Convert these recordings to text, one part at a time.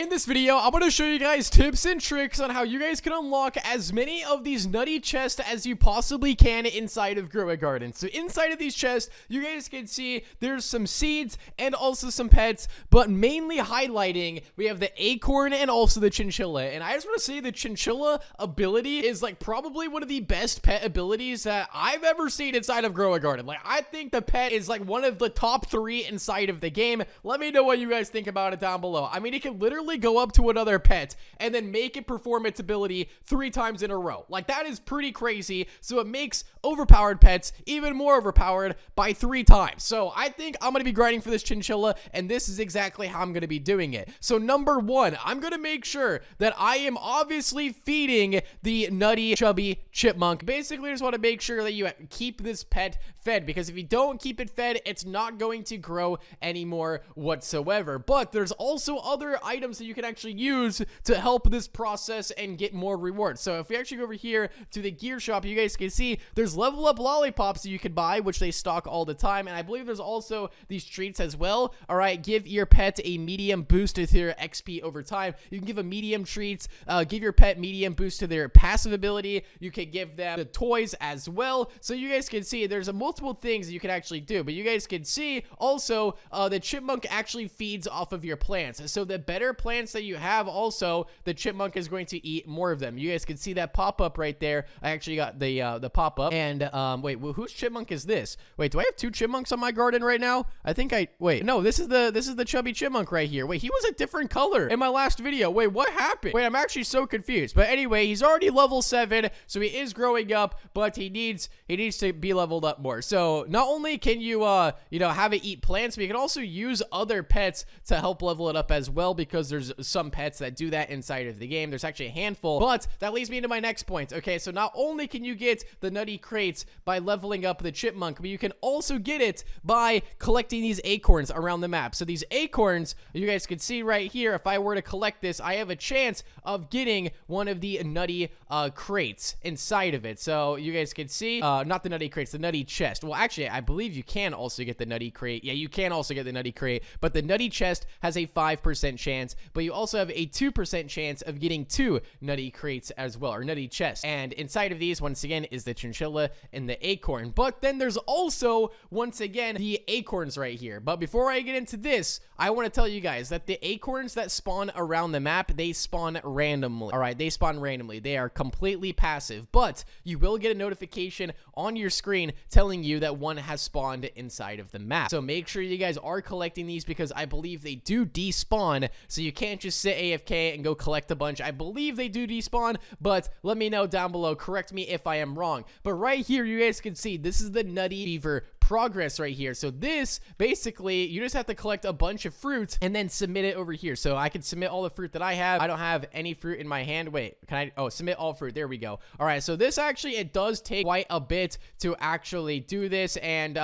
In this video, I'm going to show you guys tips and tricks on how you guys can unlock as many of these nutty chests as you possibly can inside of Grow a Garden. So inside of these chests, you guys can see there's some seeds and also some pets, but mainly highlighting, we have the acorn and also the chinchilla. And I just want to say the chinchilla ability is like probably one of the best pet abilities that I've ever seen inside of Grow a Garden. Like, I think the pet is like one of the top 3 inside of the game. Let me know what you guys think about it down below. I mean, it can literally go up to another pet and then make it perform its ability 3 times in a row. Like, that is pretty crazy. So it makes overpowered pets even more overpowered by 3 times. So I think I'm going to be grinding for this chinchilla, and this is exactly how I'm going to be doing it. So number 1, I'm going to make sure that I am obviously feeding the nutty chubby chipmunk. Basically, I just want to make sure that you keep this pet fed, because if you don't keep it fed, it's not going to grow anymore whatsoever. But there's also other items that you can actually use to help this process and get more rewards. So if we actually go over here to the gear shop, you guys can see there's level up lollipops that you can buy, which they stock all the time, and I believe there's also these treats as well. All right, give your pet a medium boost to their XP over time. You can give a medium treats, give your pet medium boost to their passive ability. You can give them the toys as well. So you guys can see there's multiple things that you can actually do, but you guys can see also the chipmunk actually feeds off of your plants. So the better plants that you have, also the chipmunk is going to eat more of them. You guys can see that pop up right there. I actually got the pop up, and wait, well, whose chipmunk is this? Wait, do I have 2 chipmunks on my garden right now? I think wait, no, this is the chubby chipmunk right here. Wait, he was a different color in my last video. Wait, what happened? Wait, I'm actually so confused. But anyway, he's already level 7, so he is growing up, but he needs to be leveled up more. So not only can you have it eat plants, but you can also use other pets to help level it up as well, because there's some pets that do that inside of the game. There's actually a handful, but that leads me into my next point. Okay, so not only can you get the nutty crates by leveling up the chipmunk, but you can also get it by collecting these acorns around the map. So these acorns, you guys can see right here, if I were to collect this, I have a chance of getting one of the nutty crates inside of it. So you guys can see, not the nutty crates, the nutty chest. Well, actually, I believe you can also get the nutty crate. Yeah, you can also get the nutty crate, but the nutty chest has a 5% chance, but you also have a 2% chance of getting 2 nutty crates as well, or nutty chests. And inside of these, once again, is the chinchilla and the acorn. But then there's also, once again, the acorns right here. But before I get into this, I want to tell you guys that the acorns that spawn around the map, they spawn randomly. All right, they spawn randomly. They are completely passive, but you will get a notification on your screen telling you that one has spawned inside of the map. So make sure you guys are collecting these, because I believe they do despawn, so you can't just sit AFK and go collect a bunch. I believe they do despawn, but let me know down below. Correct me if I am wrong. But right here, you guys can see this is the nutty fever progress right here. So this, basically, you just have to collect a bunch of fruit and then submit it over here. So I can submit all the fruit that I have. I don't have any fruit in my hand. Wait, can I? Oh, submit all fruit. There we go. All right, so this actually, it does take quite a bit to actually do this, and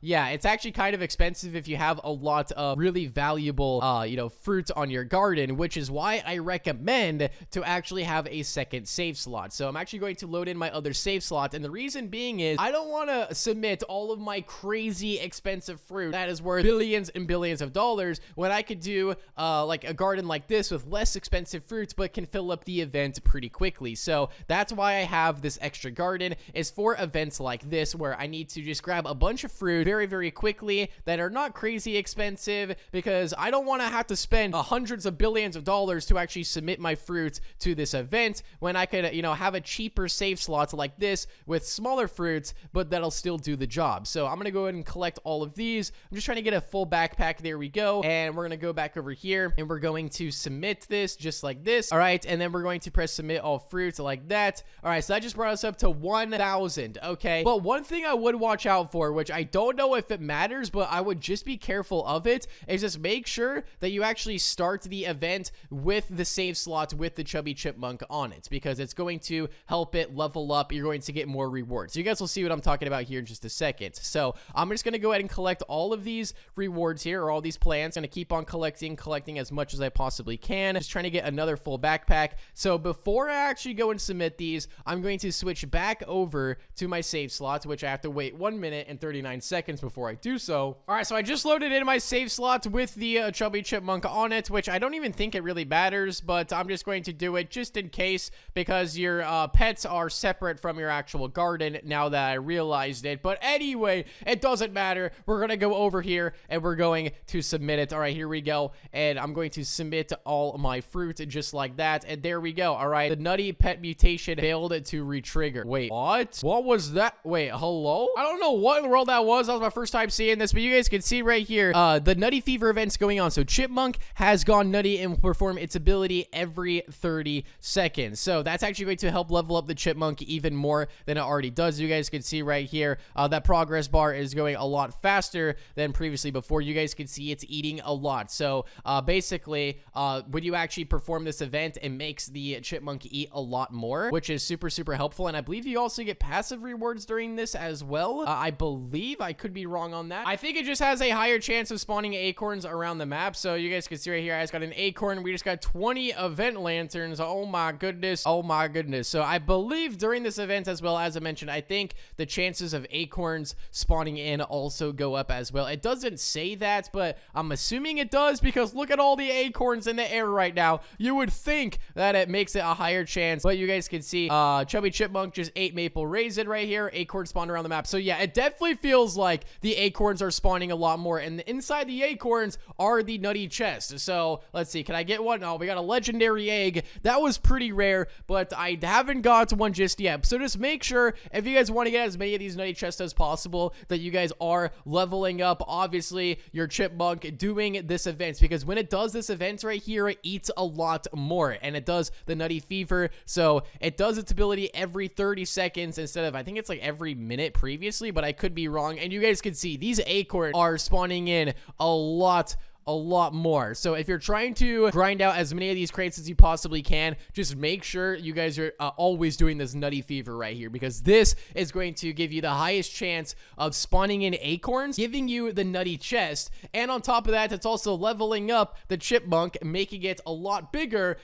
yeah, it's actually kind of expensive if you have a lot of really valuable fruit on your garden, which is why I recommend to actually have a second save slot. So I'm actually going to load in my other save slot, and the reason being is I don't want to submit all of my crazy expensive fruit that is worth billions and billions of dollars when I could do like a garden like this with less expensive fruits, but can fill up the event pretty quickly. So that's why I have this extra garden, is for events like this where I need to just grab a bunch of fruit very, very quickly that are not crazy expensive, because I don't want to have to spend hundreds of billions of dollars to actually submit my fruit to this event, when I could have a cheaper save slot like this with smaller fruits, but that'll still do the job. So I'm gonna go ahead and collect all of these. I'm just trying to get a full backpack. There we go. And we're gonna go back over here, and we're going to submit this just like this. All right, and then we're going to press submit all fruits like that. All right, so that just brought us up to 1,000. Okay, but one thing I would watch out for, which I don't know if it matters, but I would just be careful of it, is just make sure that you actually start the event with the save slot with the chubby chipmunk on it, because it's going to help it level up. You're going to get more rewards. So you guys will see what I'm talking about here in just a second. So So I'm just gonna go ahead and collect all of these rewards here, or all these plants. Gonna keep on collecting as much as I possibly can. Just trying to get another full backpack. So before I actually go and submit these, I'm going to switch back over to my save slots, which I have to wait 1 minute and 39 seconds before I do so. All right, so I just loaded in my save slot with the chubby chipmunk on it, which I don't even think it really matters, but I'm just going to do it just in case, because your pets are separate from your actual garden now that I realized it. But anyway, it doesn't matter. We're gonna go over here and we're going to submit it. All right, here we go, and I'm going to submit all my fruit just like that, and there we go. All right, the Nutty pet mutation failed to retrigger. Wait, what was that? Wait, hello? I don't know what in the world that was. That was my first time seeing this, but you guys can see right here the Nutty fever event's going on. So chipmunk has gone nutty and will perform its ability every 30 seconds. So that's actually going to help level up the chipmunk even more than it already does. You guys can see right here that progress bar is going a lot faster than previously before. You guys can see it's eating a lot. So basically when you actually perform this event, it makes the chipmunk eat a lot more, which is super helpful. And I believe you also get passive rewards during this as well. I believe, I could be wrong on that. I think it just has a higher chance of spawning acorns around the map. So you guys can see right here, I just got an acorn. We just got 20 event lanterns. Oh my goodness. Oh my goodness. So I believe during this event as well, as I mentioned, I think the chances of acorns spawning in also go up as well. It doesn't say that, but I'm assuming it does, because look at all the acorns in the air right now. You would think that it makes it a higher chance, but you guys can see chubby chipmunk just ate maple raisin right here. Acorns spawned around the map. So yeah, it definitely feels like the acorns are spawning a lot more, and inside the acorns are the nutty chests. So let's see, can I get one? Oh, we got a legendary egg. That was pretty rare, but I haven't got one just yet. So just make sure, if you guys want to get as many of these nutty chests as possible, that you guys are leveling up, obviously, your chipmunk doing this event, because when it does this event right here, it eats a lot more, and it does the nutty fever. So it does its ability every 30 seconds instead of, I think it's like every minute previously, but I could be wrong. And you guys can see these acorns are spawning in a lot more. So if you're trying to grind out as many of these crates as you possibly can, just make sure you guys are always doing this nutty fever right here, because this is going to give you the highest chance of spawning in acorns, giving you the nutty chest, and on top of that, it's also leveling up the chipmunk, making it a lot bigger,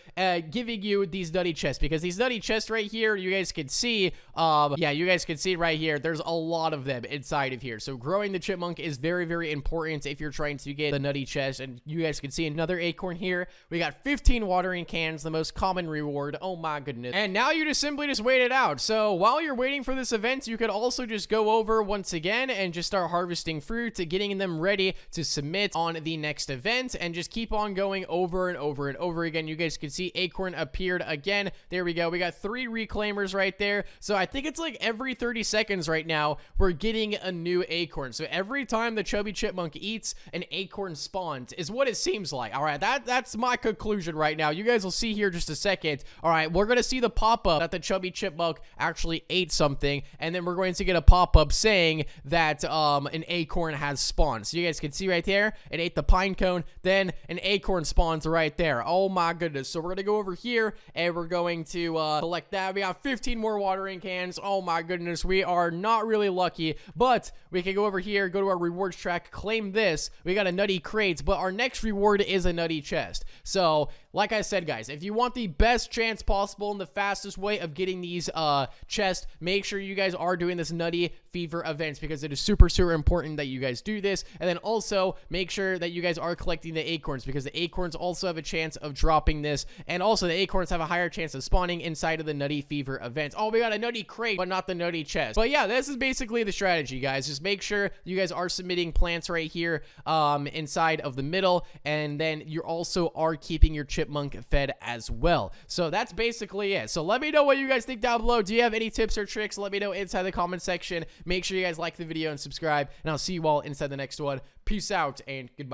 giving you these nutty chests, because these nutty chests right here, you guys can see, yeah, you guys can see right here, there's a lot of them inside of here. So growing the chipmunk is very important if you're trying to get the nutty chest. And you guys can see another acorn here. We got 15 watering cans, the most common reward. Oh my goodness. And now you just simply wait it out. So while you're waiting for this event, you could also just go over once again and just start harvesting fruit, getting them ready to submit on the next event, and just keep on going over and over again. You guys can see acorn appeared again. There we go. We got 3 reclaimers right there. So I think it's like every 30 seconds right now, we're getting a new acorn. So every time the chubby chipmunk eats, an acorn spawns, is what it seems like. All right, that's my conclusion right now. You guys will see here just a second. All right, we're gonna see the pop-up that the chubby chipmunk actually ate something, and then we're going to get a pop-up saying that an acorn has spawned. So you guys can see right there, it ate the pine cone, then an acorn spawns right there. Oh my goodness. So we're gonna go over here and we're going to collect that. We got 15 more watering cans. Oh my goodness, we are not really lucky, but we can go over here, go to our rewards track, claim this. We got a nutty crate, but our next reward is a nutty chest. So like I said, guys, if you want the best chance possible and the fastest way of getting these chests, make sure you guys are doing this nutty fever events, because it is super important that you guys do this. And then also make sure that you guys are collecting the acorns, because the acorns also have a chance of dropping this, and also the acorns have a higher chance of spawning inside of the nutty fever event. Oh, we got a nutty crate, but not the nutty chest. But yeah, this is basically the strategy, guys. Just make sure you guys are submitting plants right here inside of the middle, and then you also are keeping your chipmunk fed as well. So that's basically it. So let me know what you guys think down below. Do you have any tips or tricks? Let me know inside the comment section. Make sure you guys like the video and subscribe, and I'll see you all inside the next one. Peace out and goodbye.